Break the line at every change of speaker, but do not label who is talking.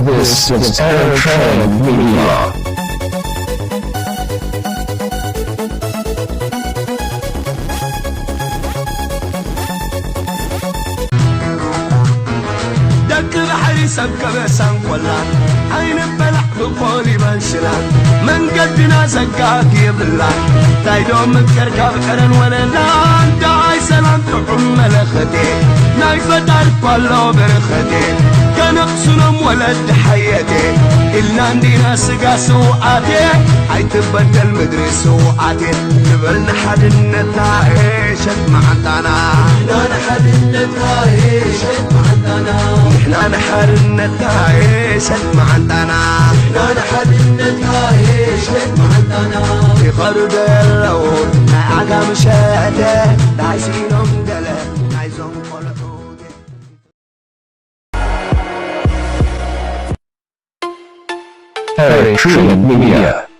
This is Airtrain Media.
سبك بسنقلان عين بلح بقولي بنشلان من قدنا زقاك يبلان تايدوم مكركب حرن وللان داعي سلام تحم ملختي نايفة تعرف الله برختي كنقصنم ولد حياتي إلا ندينا سقا سوعاتي عي تبدل مدري سوعاتي نبرن حد النتائشت معتنا نحنا نحد النتائشت معتنا نحنا نحد النتائشت معتنا نحنا نحد النتائشت معتنا في خرد اللون عقا مشاهده دايسينهم قلب عايزهم قلعودي
Airtrain Media.